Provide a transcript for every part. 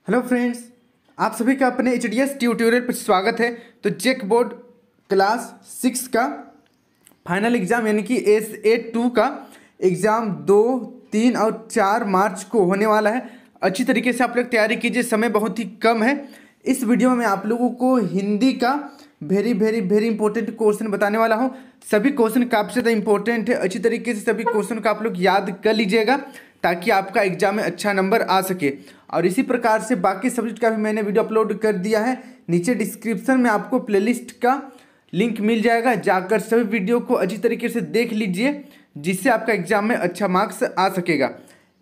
Hello friends, आप सभी का अपने एचडीएस ट्यूटोरियल पर स्वागत है। तो चेक बोर्ड क्लास 6 का फाइनल एग्ज़ाम यानी कि SA2 का एग्ज़ाम 2, 3 और 4 मार्च को होने वाला है। अच्छी तरीके से आप लोग तैयारी कीजिए, समय बहुत ही कम है। इस वीडियो में मैं आप लोगों को हिंदी का वेरी इंपॉर्टेंट क्वेश्चन बताने वाला हूँ। सभी क्वेश्चन काफ़ी ज़्यादा इंपॉर्टेंट है। अच्छी तरीके से सभी क्वेश्चन को आप लोग याद कर लीजिएगा ताकि आपका एग्जाम में अच्छा नंबर आ सके। और इसी प्रकार से बाकी सब्जेक्ट का भी मैंने वीडियो अपलोड कर दिया है। नीचे डिस्क्रिप्शन में आपको प्लेलिस्ट का लिंक मिल जाएगा, जाकर सभी वीडियो को अच्छी तरीके से देख लीजिए जिससे आपका एग्जाम में अच्छा मार्क्स आ सकेगा।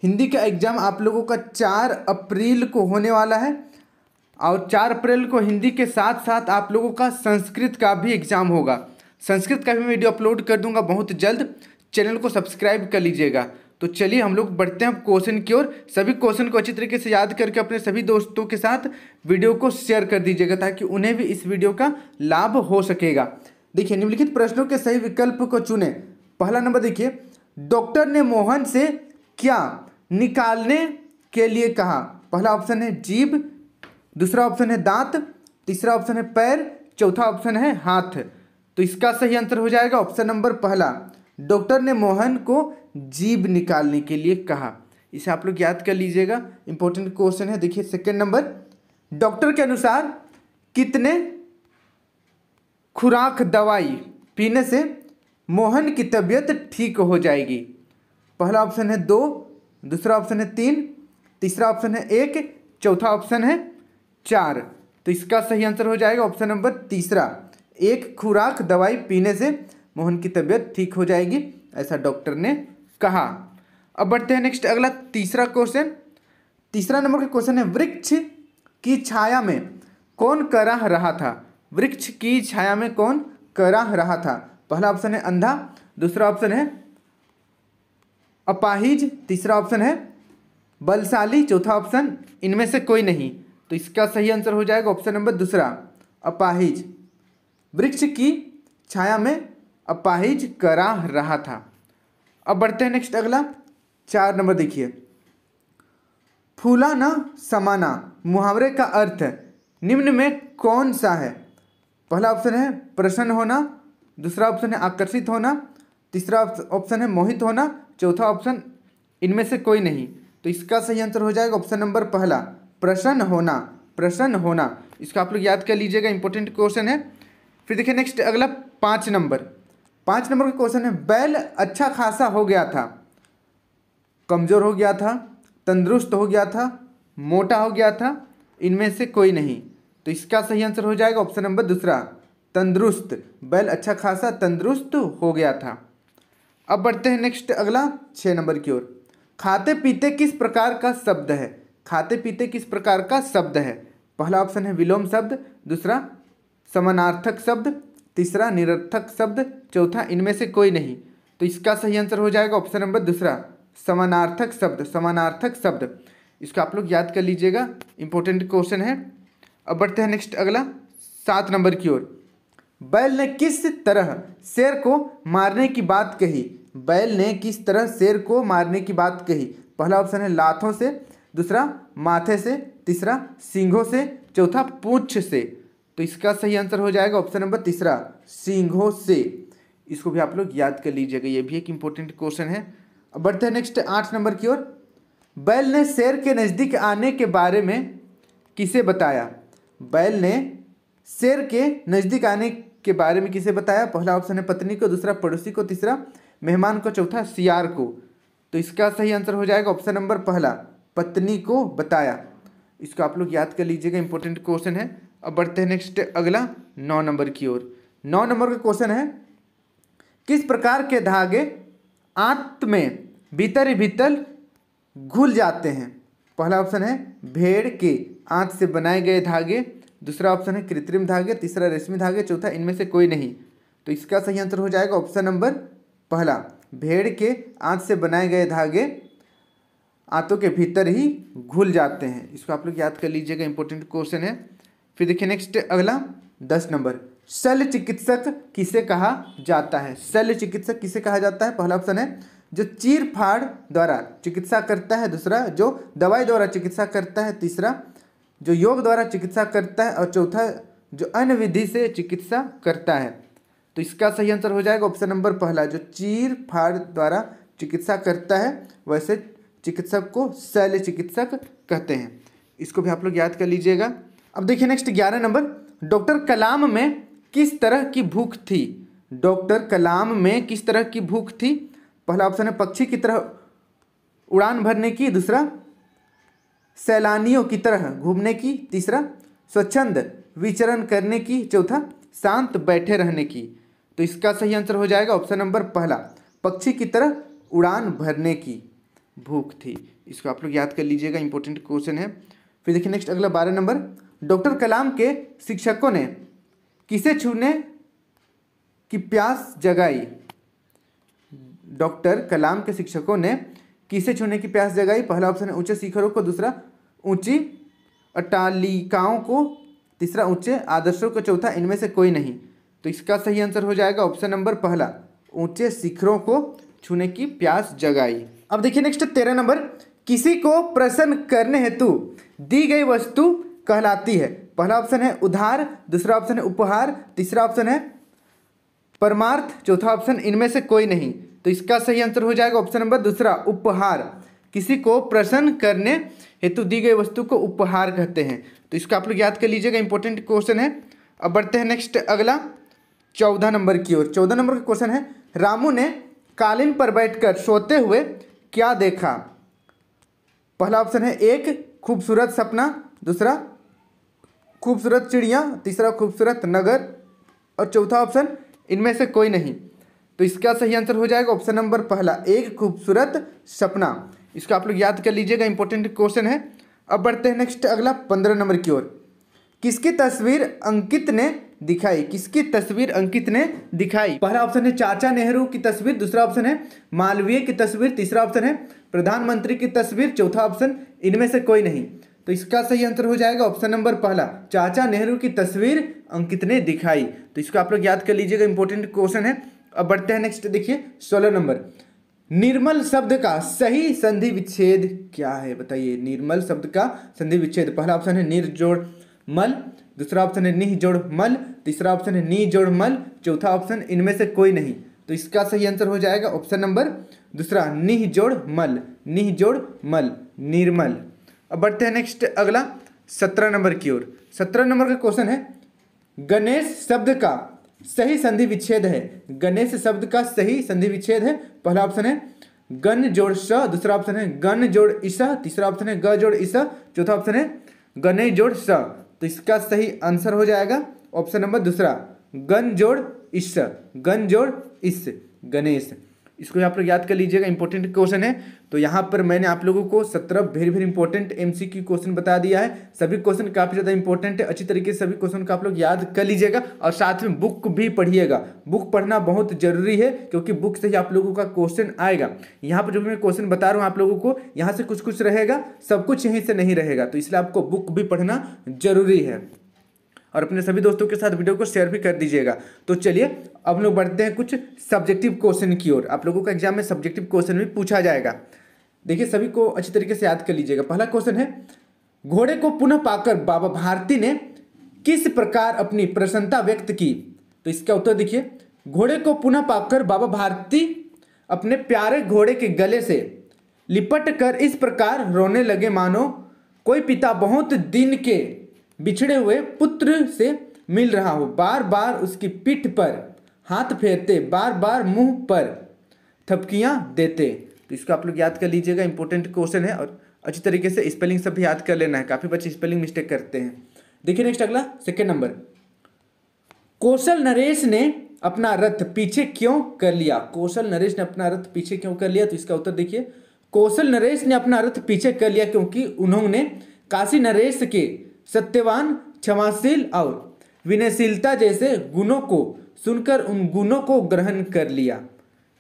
हिंदी का एग्ज़ाम आप लोगों का 4 अप्रैल को होने वाला है और 4 अप्रैल को हिंदी के साथ साथ आप लोगों का संस्कृत का भी एग्ज़ाम होगा। संस्कृत का भी मैं वीडियो अपलोड कर दूंगा बहुत जल्द। चैनल को सब्सक्राइब कर लीजिएगा। तो चलिए हम लोग बढ़ते हैं क्वेश्चन की ओर। सभी क्वेश्चन को अच्छी तरीके से याद करके अपने सभी दोस्तों के साथ वीडियो को शेयर कर दीजिएगा ताकि उन्हें भी इस वीडियो का लाभ हो सकेगा। देखिए, निम्नलिखित प्रश्नों के सही विकल्प को चुनें। पहला नंबर देखिए, डॉक्टर ने मोहन से क्या निकालने के लिए कहा? पहला ऑप्शन है जीभ, दूसरा ऑप्शन है दांत, तीसरा ऑप्शन है पैर, चौथा ऑप्शन है हाथ। तो इसका सही आंसर हो जाएगा ऑप्शन नंबर पहला। डॉक्टर ने मोहन को जीभ निकालने के लिए कहा। इसे आप लोग याद कर लीजिएगा, इंपॉर्टेंट क्वेश्चन है। देखिए सेकंड नंबर, डॉक्टर के अनुसार कितने खुराक दवाई पीने से मोहन की तबीयत ठीक हो जाएगी? पहला ऑप्शन है 2, दूसरा ऑप्शन है 3, तीसरा ऑप्शन है 1, चौथा ऑप्शन है 4। तो इसका सही आंसर हो जाएगा ऑप्शन नंबर तीसरा। 1 खुराक दवाई पीने से मोहन की तबीयत ठीक हो जाएगी, ऐसा डॉक्टर ने कहा। अब बढ़ते हैं नेक्स्ट, अगला तीसरा क्वेश्चन। तीसरा नंबर का क्वेश्चन है, वृक्ष की छाया में कौन करह रहा था? वृक्ष की छाया में कौन करह रहा था? पहला ऑप्शन है अंधा, दूसरा ऑप्शन है अपाहिज, तीसरा ऑप्शन है बलशाली, चौथा ऑप्शन इनमें से कोई नहीं। तो इसका सही आंसर हो जाएगा ऑप्शन नंबर दूसरा, अपाहिज। वृक्ष की छाया में अपाहिज कराह रहा था। अब बढ़ते हैं नेक्स्ट, अगला 4 नंबर देखिए, फूला न समाना मुहावरे का अर्थ निम्न में कौन सा है? पहला ऑप्शन है प्रसन्न होना, दूसरा ऑप्शन है आकर्षित होना, तीसरा ऑप्शन है मोहित होना, चौथा ऑप्शन इनमें से कोई नहीं। तो इसका सही आंसर हो जाएगा ऑप्शन नंबर पहला, प्रसन्न होना। प्रसन्न होना, इसका आप लोग याद कर लीजिएगा, इंपॉर्टेंट क्वेश्चन है। फिर देखिए नेक्स्ट, अगला 5 नंबर का क्वेश्चन है, बैल अच्छा खासा हो गया था, कमज़ोर हो गया था, तंदुरुस्त हो गया था, मोटा हो गया था, इनमें से कोई नहीं। तो इसका सही आंसर हो जाएगा ऑप्शन नंबर दूसरा, तंदुरुस्त। बैल अच्छा खासा तंदुरुस्त हो गया था। अब बढ़ते हैं नेक्स्ट, अगला 6 नंबर की ओर। खाते पीते किस प्रकार का शब्द है? खाते पीते किस प्रकार का शब्द है? पहला ऑप्शन है विलोम शब्द, दूसरा समानार्थक शब्द, तीसरा निरर्थक शब्द, चौथा इनमें से कोई नहीं। तो इसका सही आंसर हो जाएगा ऑप्शन नंबर दूसरा, समानार्थक शब्द। समानार्थक शब्द, इसको आप लोग याद कर लीजिएगा, इंपॉर्टेंट क्वेश्चन है। अब बढ़ते हैं नेक्स्ट, अगला 7 नंबर की ओर। बैल ने किस तरह शेर को मारने की बात कही? बैल ने किस तरह शेर को मारने की बात कही? पहला ऑप्शन है लातों से, दूसरा माथे से, तीसरा सींगों से, चौथा पूंछ से। तो इसका सही आंसर हो जाएगा ऑप्शन नंबर तीसरा, सींगों से। इसको भी आप लोग याद कर लीजिएगा, ये भी एक इंपॉर्टेंट क्वेश्चन है। अब बढ़ते हैं नेक्स्ट 8 नंबर की ओर। बैल ने शेर के नज़दीक आने के बारे में किसे बताया? बैल ने शेर के नज़दीक आने के बारे में किसे बताया? पहला ऑप्शन है पत्नी को, दूसरा पड़ोसी को, तीसरा मेहमान को, चौथा सियार को। तो इसका सही आंसर हो जाएगा ऑप्शन नंबर पहला, पत्नी को बताया। इसको आप लोग याद कर लीजिएगा, इंपॉर्टेंट क्वेश्चन है। अब बढ़ते हैं नेक्स्ट, अगला 9 नंबर की ओर। 9 नंबर का क्वेश्चन है, किस प्रकार के धागे आंत में भीतर ही भीतर घुल जाते हैं? पहला ऑप्शन है भेड़ के आंत से बनाए गए धागे, दूसरा ऑप्शन है कृत्रिम धागे, तीसरा रेशमी धागे, चौथा इनमें से कोई नहीं। तो इसका सही आंसर हो जाएगा ऑप्शन नंबर पहला, भेड़ के आंत से बनाए गए धागे आंतों के भीतर ही घुल जाते हैं। इसको आप लोग याद कर लीजिएगा, इंपॉर्टेंट क्वेश्चन है। फिर देखिए नेक्स्ट, अगला 10 नंबर, शल्य चिकित्सक किसे कहा जाता है? शल्य चिकित्सक किसे कहा जाता है? पहला ऑप्शन है जो चीर फाड़ द्वारा चिकित्सा करता है, दूसरा जो दवाई द्वारा चिकित्सा करता है, तीसरा जो योग द्वारा चिकित्सा करता है, और चौथा जो अन्य विधि से चिकित्सा करता है। तो इसका सही आंसर हो जाएगा ऑप्शन नंबर पहला, जो चीर फाड़ द्वारा चिकित्सा करता है वैसे चिकित्सक को शल्य चिकित्सक कहते हैं। इसको भी आप लोग याद कर लीजिएगा। अब देखिए नेक्स्ट 11 नंबर, डॉक्टर कलाम में किस तरह की भूख थी? डॉक्टर कलाम में किस तरह की भूख थी? पहला ऑप्शन है पक्षी की तरह उड़ान भरने की, दूसरा सैलानियों की तरह घूमने की, तीसरा स्वच्छंद विचरण करने की, चौथा शांत बैठे रहने की। तो इसका सही आंसर हो जाएगा ऑप्शन नंबर पहला, पक्षी की तरह उड़ान भरने की भूख थी। इसको आप लोग याद कर लीजिएगा, इंपॉर्टेंट क्वेश्चन है। फिर देखिए नेक्स्ट अगला 12 नंबर, डॉक्टर कलाम के शिक्षकों ने किसे छूने की प्यास जगाई? डॉक्टर कलाम के शिक्षकों ने किसे छूने की प्यास जगाई? पहला ऑप्शन है ऊंचे शिखरों को, दूसरा ऊंची अट्टालिकाओं को, तीसरा ऊंचे आदर्शों को, चौथा इनमें से कोई नहीं। तो इसका सही आंसर हो जाएगा ऑप्शन नंबर पहला, ऊंचे शिखरों को छूने की प्यास जगाई। अब देखिए नेक्स्ट 13 नंबर, किसी को प्रसन्न करने हेतु दी गई वस्तु कहलाती है? पहला ऑप्शन है उधार, दूसरा ऑप्शन है उपहार, तीसरा ऑप्शन है परमार्थ, चौथा ऑप्शन इनमें से कोई नहीं। तो इसका सही आंसर हो जाएगा ऑप्शन नंबर दूसरा, उपहार। किसी को प्रसन्न करने हेतु दी गई वस्तु को उपहार कहते हैं। तो इसको आप लोग याद कर लीजिएगा, इंपॉर्टेंट क्वेश्चन है। अब बढ़ते हैं नेक्स्ट अगला 14 नंबर की ओर। 14 नंबर का क्वेश्चन है, रामू ने कालीन पर बैठकर सोते हुए क्या देखा? पहला ऑप्शन है एक खूबसूरत सपना, दूसरा खूबसूरत चिड़िया, तीसरा खूबसूरत नगर, और चौथा ऑप्शन इनमें से कोई नहीं। तो इसका सही आंसर हो जाएगा ऑप्शन नंबर पहला, एक खूबसूरत सपना। इसको आप लोग याद कर लीजिएगा, इंपॉर्टेंट क्वेश्चन है। अब बढ़ते हैं नेक्स्ट अगला 15 नंबर की ओर। किसकी तस्वीर अंकित ने दिखाई? किसकी तस्वीर अंकित ने दिखाई? पहला ऑप्शन है चाचा नेहरू की तस्वीर, दूसरा ऑप्शन है मालवीय की तस्वीर, तीसरा ऑप्शन है प्रधानमंत्री की तस्वीर, चौथा ऑप्शन इनमें से कोई नहीं। तो इसका सही आंसर हो जाएगा ऑप्शन नंबर पहला, चाचा नेहरू की तस्वीर अंकित ने दिखाई। तो इसको आप लोग याद कर लीजिएगा, इंपॉर्टेंट क्वेश्चन है। अब बढ़ते हैं नेक्स्ट, देखिए 16 नंबर, निर्मल शब्द का सही संधि विच्छेद क्या है? बताइए, निर्मल शब्द का संधि विच्छेद। पहला ऑप्शन है निर जोड़ मल, दूसरा ऑप्शन है निह जोड़ मल, तीसरा ऑप्शन है नी जोड़ मल, चौथा ऑप्शन इनमें से कोई नहीं। तो इसका सही आंसर हो जाएगा ऑप्शन नंबर दूसरा, निह जोड़ मल, निह जोड़ मल, निर्मल। अब बढ़ते हैं नेक्स्ट अगला 17 नंबर की ओर। 17 नंबर का क्वेश्चन है, गणेश शब्द का सही संधि विच्छेद है? गणेश शब्द का सही संधि विच्छेद है। पहला ऑप्शन है गण जोड़ स, दूसरा ऑप्शन है गण जोड़ इस, तीसरा ऑप्शन है ग जोड़ इस, चौथा ऑप्शन है गणे जोड़ स। तो इसका सही आंसर हो जाएगा ऑप्शन नंबर दूसरा, गण जोड़ इस, गण जोड़ इस, गणेश। इसको आप लोग याद कर लीजिएगा, इंपॉर्टेंट क्वेश्चन है। तो यहाँ पर मैंने आप लोगों को 17 वेरी इंपॉर्टेंट एमसीक्यू क्वेश्चन बता दिया है। सभी क्वेश्चन काफ़ी ज़्यादा इंपॉर्टेंट है, अच्छी तरीके से सभी क्वेश्चन को आप लोग याद कर लीजिएगा, और साथ में बुक भी पढ़िएगा। बुक पढ़ना बहुत जरूरी है, क्योंकि बुक से ही आप लोगों का क्वेश्चन आएगा। यहाँ पर जो मैं क्वेश्चन बता रहा हूँ आप लोगों को, यहाँ से कुछ कुछ रहेगा, सब कुछ यहीं से नहीं रहेगा। तो इसलिए आपको बुक भी पढ़ना जरूरी है, और अपने सभी दोस्तों के साथ वीडियो को शेयर भी कर दीजिएगा। तो चलिए अब हम लोग बढ़ते हैं कुछ सब्जेक्टिव क्वेश्चन की ओर। आप लोगों का एग्जाम में सब्जेक्टिव क्वेश्चन भी पूछा जाएगा। देखिए सभी को अच्छी तरीके से याद कर लीजिएगा। पहला क्वेश्चन है, घोड़े को पुनः पाकर बाबा भारती ने किस प्रकार अपनी प्रसन्नता व्यक्त की? तो इसका उत्तर देखिए, घोड़े को पुनः पाकर बाबा भारती अपने प्यारे घोड़े के गले से लिपट कर इस प्रकार रोने लगे मानो कोई पिता बहुत दिन के बिछड़े हुए पुत्र से मिल रहा हो। बार बार उसकी पीठ पर हाथ फेरते, बार बार मुंह पर थपकियां देते। तो इसको आप लोग याद कर लीजिएगा, इंपॉर्टेंट क्वेश्चन है, और अच्छी तरीके से स्पेलिंग सब भी याद कर लेना है। काफ़ी बच्चे स्पेलिंग मिस्टेक करते हैं। देखिए नेक्स्ट अगला 2 नंबर, कौशल नरेश ने अपना रथ पीछे क्यों कर लिया? कौशल नरेश ने अपना रथ पीछे क्यों कर लिया? तो इसका उत्तर देखिए, कौशल नरेश ने अपना रथ पीछे कर लिया क्योंकि उन्होंने काशी नरेश के सत्यवान, क्षमाशील और विनयशीलता जैसे गुणों को सुनकर उन गुणों को ग्रहण कर लिया।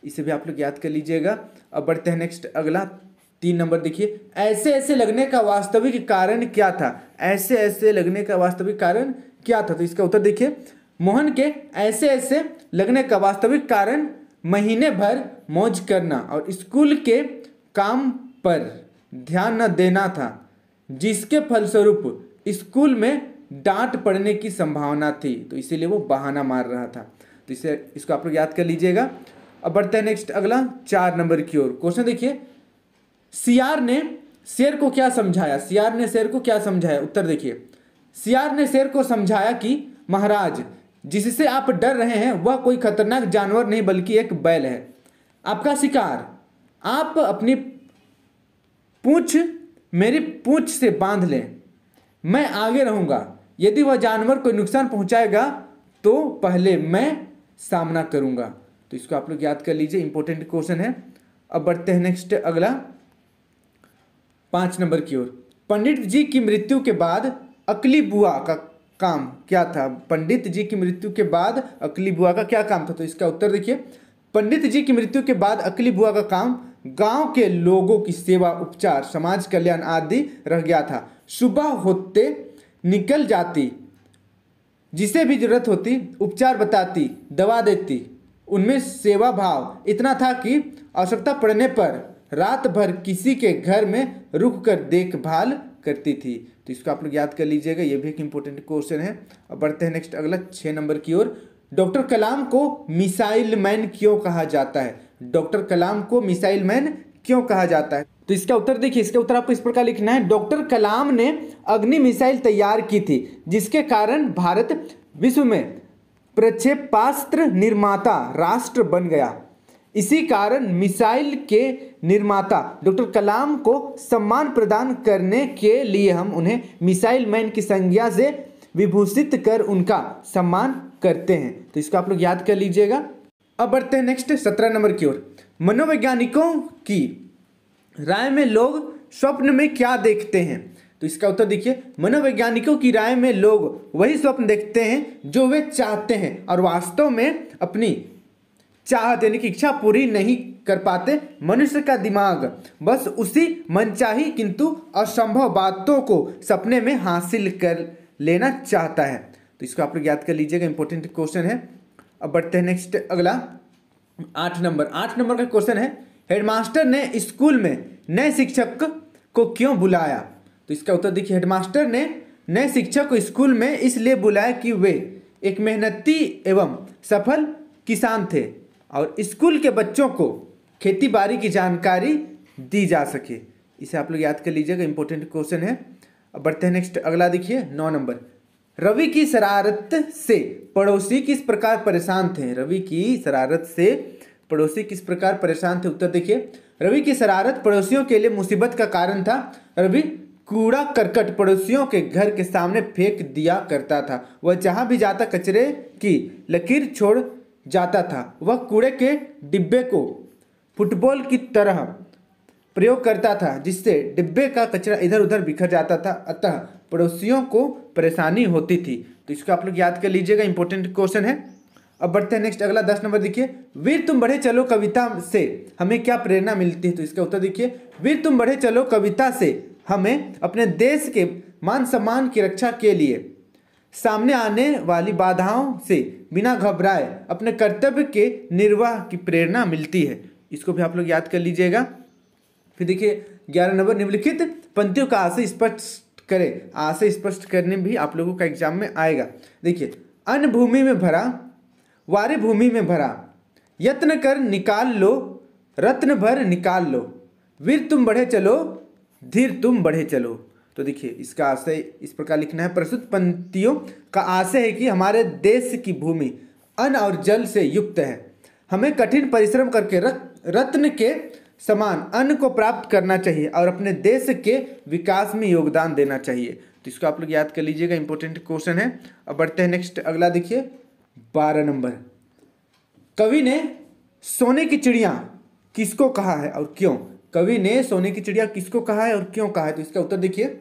इसे भी आप लोग याद कर लीजिएगा। अब बढ़ते हैं नेक्स्ट अगला 3 नंबर, देखिए, ऐसे ऐसे लगने का वास्तविक कारण क्या था? ऐसे ऐसे लगने का वास्तविक कारण क्या था? तो इसका उत्तर देखिए, मोहन के ऐसे ऐसे लगने का वास्तविक कारण महीने भर मौज करना और स्कूल के काम पर ध्यान न देना था, जिसके फलस्वरूप स्कूल में डांट पड़ने की संभावना थी, तो इसीलिए वो बहाना मार रहा था। तो इसको आप लोग याद कर लीजिएगा। अब बढ़ते हैं नेक्स्ट अगला 4 नंबर की ओर। क्वेश्चन देखिए, सियार ने शेर को क्या समझाया? सियार ने शेर को क्या समझाया? उत्तर देखिए, सियार ने शेर को समझाया कि महाराज, जिससे आप डर रहे हैं वह कोई खतरनाक जानवर नहीं बल्कि एक बैल है। आपका शिकार आप अपनी पूंछ मेरी पूंछ से बांध लें, मैं आगे रहूंगा। यदि वह जानवर कोई नुकसान पहुंचाएगा तो पहले मैं सामना करूंगा। तो इसको आप लोग याद कर लीजिए, इंपॉर्टेंट क्वेश्चन है। अब बढ़ते हैं नेक्स्ट अगला 5 नंबर की ओर। पंडित जी की मृत्यु के बाद अकली बुआ का काम क्या था? पंडित जी की मृत्यु के बाद अकली बुआ का क्या काम था? तो इसका उत्तर देखिए, पंडित जी की मृत्यु के बाद अकली बुआ का काम गांव के लोगों की सेवा, उपचार, समाज कल्याण आदि रह गया था। सुबह होते निकल जाती, जिसे भी जरूरत होती उपचार बताती, दवा देती। उनमें सेवा भाव इतना था कि आवश्यकता पड़ने पर रात भर किसी के घर में रुक कर देखभाल करती थी। तो इसको आप लोग याद कर लीजिएगा, ये भी एक इंपॉर्टेंट क्वेश्चन है। अब बढ़ते हैं नेक्स्ट अगला 6 नंबर की ओर। डॉक्टर कलाम को मिसाइल मैन क्यों कहा जाता है? डॉक्टर कलाम को मिसाइल मैन क्यों कहा जाता है? तो इसका उत्तर देखिए, इसका उत्तर आपको इस प्रकार लिखना है। डॉक्टर कलाम ने अग्नि मिसाइल तैयार की थी, जिसके कारण भारत विश्व में प्रक्षेपास्त्र निर्माता राष्ट्र बन गया। इसी कारण मिसाइल के निर्माता डॉक्टर कलाम को सम्मान प्रदान करने के लिए हम उन्हें मिसाइल मैन की संज्ञा से विभूषित कर उनका सम्मान करते हैं। तो इसको आप लोग याद कर लीजिएगा। अब बढ़ते हैं नेक्स्ट 17 नंबर की ओर। मनोवैज्ञानिकों की राय में लोग स्वप्न में क्या देखते हैं? तो इसका उत्तर देखिए, मनोवैज्ञानिकों की राय में लोग वही स्वप्न देखते हैं जो वे चाहते हैं और वास्तव में अपनी चाहत यानी कि इच्छा पूरी नहीं कर पाते। मनुष्य का दिमाग बस उसी मनचाही किंतु असंभव बातों को सपने में हासिल कर लेना चाहता है। तो इसको आप लोग याद कर लीजिएगा, इंपॉर्टेंट क्वेश्चन है। अब बढ़ते हैं नेक्स्ट अगला 8 नंबर का क्वेश्चन है, हेडमास्टर ने स्कूल में नए शिक्षक को क्यों बुलाया? तो इसका उत्तर देखिए, हेडमास्टर ने नए शिक्षक को स्कूल में इसलिए बुलाया कि वे एक मेहनती एवं सफल किसान थे और स्कूल के बच्चों को खेती बाड़ी की जानकारी दी जा सके। इसे आप लोग याद कर लीजिएगा, इंपॉर्टेंट क्वेश्चन है। अब बढ़ते हैं नेक्स्ट अगला देखिए 9 नंबर। रवि की शरारत से पड़ोसी किस प्रकार परेशान थे? रवि की शरारत से पड़ोसी किस प्रकार परेशान थे? उत्तर देखिए, रवि की शरारत पड़ोसियों के लिए मुसीबत का कारण था। रवि कूड़ा करकट पड़ोसियों के घर के सामने फेंक दिया करता था। वह जहां भी जाता कचरे की लकीर छोड़ जाता था। वह कूड़े के डिब्बे को फुटबॉल की तरह प्रयोग करता था, जिससे डिब्बे का कचरा इधर उधर बिखर जाता था, अतः पड़ोसियों को परेशानी होती थी। तो इसको आप लोग याद कर लीजिएगा, इंपॉर्टेंट क्वेश्चन है। अब बढ़ते हैं नेक्स्ट अगला 10 नंबर देखिए, वीर तुम बढ़े चलो कविता से हमें क्या प्रेरणा मिलती है? तो इसका उत्तर देखिए, वीर तुम बढ़े चलो कविता से हमें अपने देश के मान सम्मान की रक्षा के लिए सामने आने वाली बाधाओं से बिना घबराए अपने कर्तव्य के निर्वाह की प्रेरणा मिलती है। इसको भी आप लोग याद कर लीजिएगा। फिर देखिए 11 नंबर, निम्नलिखित पंक्तियों का आशय स्पष्ट करें। आशय स्पष्ट करने भी आप लोगों का एग्जाम में आएगा। देखिए, अन्न भूमि में भरा, वारी भूमि में भरा, यत्न कर निकाल लो, रत्न भर निकाल लो, वीर तुम बढ़े चलो, धीर तुम बढ़े चलो। तो देखिए, इसका आशय इस प्रकार लिखना है। प्रस्तुत पंक्तियों का आशय है कि हमारे देश की भूमि अन्न और जल से युक्त है। हमें कठिन परिश्रम करके रत्न के समान अन्न को प्राप्त करना चाहिए और अपने देश के विकास में योगदान देना चाहिए। तो इसको आप लोग याद कर लीजिएगा, इंपॉर्टेंट क्वेश्चन है। अब बढ़ते हैं नेक्स्ट अगला देखिए 12 नंबर। कवि ने सोने की चिड़िया किसको कहा है और क्यों? कवि ने सोने की चिड़िया किसको कहा है और क्यों कहा है? तो इसका उत्तर देखिए,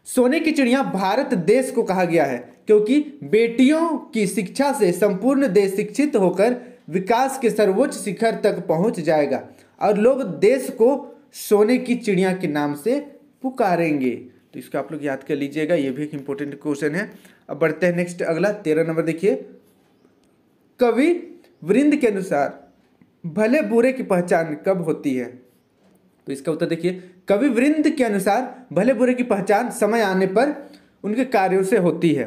सोने की चिड़िया भारत देश को कहा गया है क्योंकि बेटियों की शिक्षा से संपूर्ण देश शिक्षित होकर विकास के सर्वोच्च शिखर तक पहुंच जाएगा और लोग देश को सोने की चिड़िया के नाम से पुकारेंगे। तो इसको आप लोग याद कर लीजिएगा, ये भी एक इंपॉर्टेंट क्वेश्चन है। अब बढ़ते हैं नेक्स्ट अगला 13 नंबर देखिए, कवि वृंद के अनुसार भले बुरे की पहचान कब होती है? तो इसका उत्तर देखिए, कवि वृंद के अनुसार भले बुरे की पहचान समय आने पर उनके कार्यों से होती है।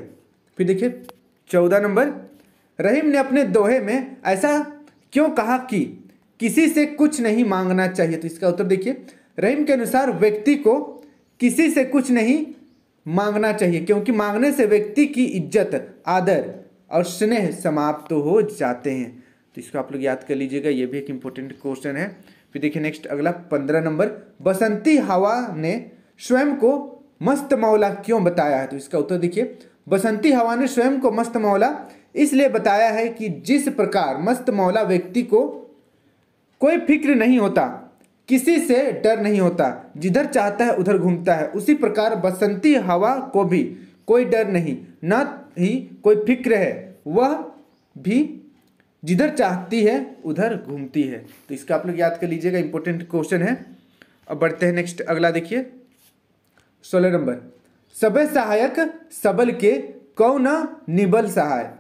फिर देखिए 14 नंबर, रहीम ने अपने दोहे में ऐसा क्यों कहा कि किसी से कुछ नहीं मांगना चाहिए। तो इसका उत्तर देखिए, रहीम के अनुसार व्यक्ति को किसी से कुछ नहीं मांगना चाहिए, क्योंकि मांगने से व्यक्ति की इज्जत, आदर और स्नेह समाप्त हो जाते हैं। तो इसको आप लोग याद कर लीजिएगा, ये भी एक इंपॉर्टेंट क्वेश्चन है। फिर देखिए नेक्स्ट अगला 15 नंबर, बसंती हवा ने स्वयं को मस्त मौला क्यों बताया है। तो इसका उत्तर देखिए, बसंती हवा ने स्वयं को मस्त मौला इसलिए बताया है कि जिस प्रकार मस्त मौला व्यक्ति को कोई फिक्र नहीं होता, किसी से डर नहीं होता, जिधर चाहता है उधर घूमता है, उसी प्रकार बसंती हवा को भी कोई डर नहीं, न ही कोई फिक्र है, वह भी जिधर चाहती है उधर घूमती है। तो इसका आप लोग याद कर लीजिएगा, इंपॉर्टेंट क्वेश्चन है। अब बढ़ते हैं नेक्स्ट अगला देखिए 16 नंबर, सबे सहायक सबल के कौन निबल सहाय,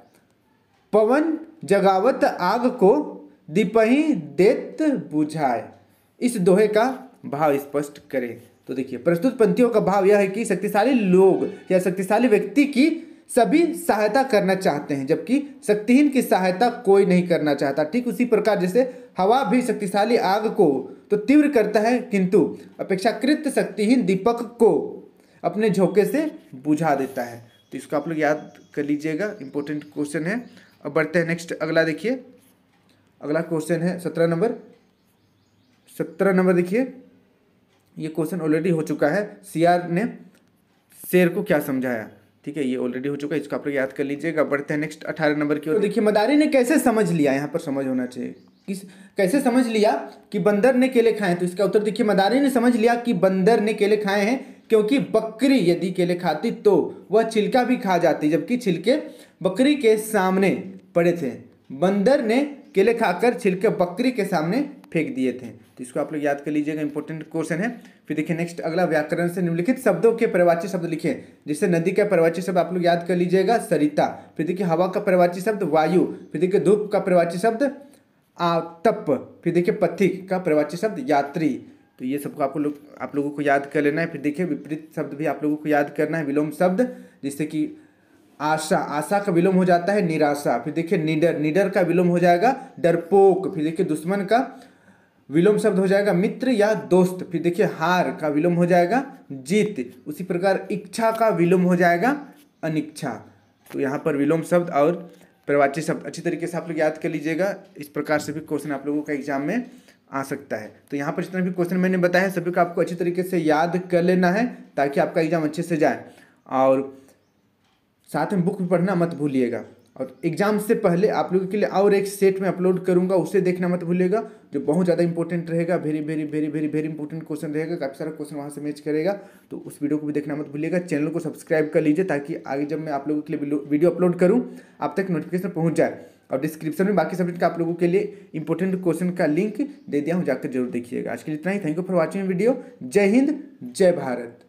पवन जगावत आग को दीपही देत बुझाए। इस दोहे का भाव स्पष्ट करें। तो देखिए, प्रस्तुत पंक्तियों का भाव यह है कि शक्तिशाली लोग या शक्तिशाली व्यक्ति की सभी सहायता करना चाहते हैं, जबकि शक्तिहीन की सहायता कोई नहीं करना चाहता। ठीक उसी प्रकार जैसे हवा भी शक्तिशाली आग को तो तीव्र करता है, किंतु अपेक्षाकृत शक्तिहीन दीपक को अपने झोंके से बुझा देता है। तो इसको आप लोग याद कर लीजिएगा, इंपॉर्टेंट क्वेश्चन है। अब बढ़ते हैं नेक्स्ट अगला देखिए, अगला क्वेश्चन है 17 नंबर। 17 नंबर देखिए, ये क्वेश्चन ऑलरेडी हो चुका है, सीआर ने शेर को क्या समझाया। ठीक है, ये ऑलरेडी हो चुका है, इसको आप लोग याद कर लीजिएगा। बढ़ते हैं नेक्स्ट 18 नंबर की ओर। तो देखिए, मदारी ने कैसे समझ लिया, यहाँ पर समझ होना चाहिए, कैसे समझ लिया कि बंदर ने केले खाए। तो इसका उत्तर देखिए, मदारी ने समझ लिया कि बंदर ने केले खाए हैं क्योंकि बकरी यदि केले खाती तो वह छिलका भी खा जाती, जबकि छिलके बकरी के सामने पड़े थे। बंदर ने केले खाकर छिलके बकरी के सामने फेंक दिए थे। तो इसको आप लोग याद कर लीजिएगा, इंपॉर्टेंट क्वेश्चन है। फिर देखिए नेक्स्ट अगला, व्याकरण से निम्नलिखित शब्दों के पर्यायवाची शब्द लिखे। जैसे नदी का पर्यायवाची शब्द आप लोग याद कर लीजिएगा, सरिता। फिर देखिए हवा का पर्यायवाची शब्द वायु। फिर देखिए धूप का पर्यायवाची शब्द तप। फिर देखिए पथिक का पर्यायवाची शब्द यात्री। तो ये सबको आप लोगों को याद कर लेना है। फिर देखिए विपरीत शब्द भी आप लोगों को याद करना है, विलोम शब्द, जिससे कि आशा, आशा का विलोम हो जाता है निराशा। फिर देखिए निडर, निडर का विलोम हो जाएगा डरपोक। फिर देखिए दुश्मन का विलोम शब्द हो जाएगा मित्र या दोस्त। फिर देखिए हार का विलोम हो जाएगा जीत। उसी प्रकार इच्छा का विलोम हो जाएगा अनिच्छा। तो यहाँ पर विलोम शब्द और पर्यायवाची शब्द अच्छी तरीके से आप लोग याद कर लीजिएगा। इस प्रकार से भी क्वेश्चन आप लोगों का एग्जाम में आ सकता है। तो यहाँ पर जितना भी क्वेश्चन मैंने बताया सभी को आपको अच्छी तरीके से याद कर लेना है, ताकि आपका एग्जाम अच्छे से जाए। और साथ में बुक भी पढ़ना मत भूलिएगा। और एग्जाम से पहले आप लोगों के लिए और एक सेट में अपलोड करूंगा, उसे देखना मत भूलिएगा, जो बहुत ज़्यादा इंपॉर्टेंट रहेगा। Very very very very very important question रहेगा, काफ़ी सारा क्वेश्चन वहाँ से मैच करेगा। तो उस वीडियो को भी देखना मत भूलिएगा। चैनल को सब्सक्राइब कर लीजिए, ताकि आगे जब मैं आप लोगों के लिए वीडियो अपलोड करूँ आप तक नोटिफिकेशन पहुँच जाए। और डिस्क्रिप्शन में बाकी सब्जेक्ट का आप लोगों के लिए इंपॉर्टेंट क्वेश्चन का लिंक दे दिया हूँ, जाकर जरूर देखिएगा। आज के लिए इतना ही। Thank you for watching video. जय हिंद, जय भारत।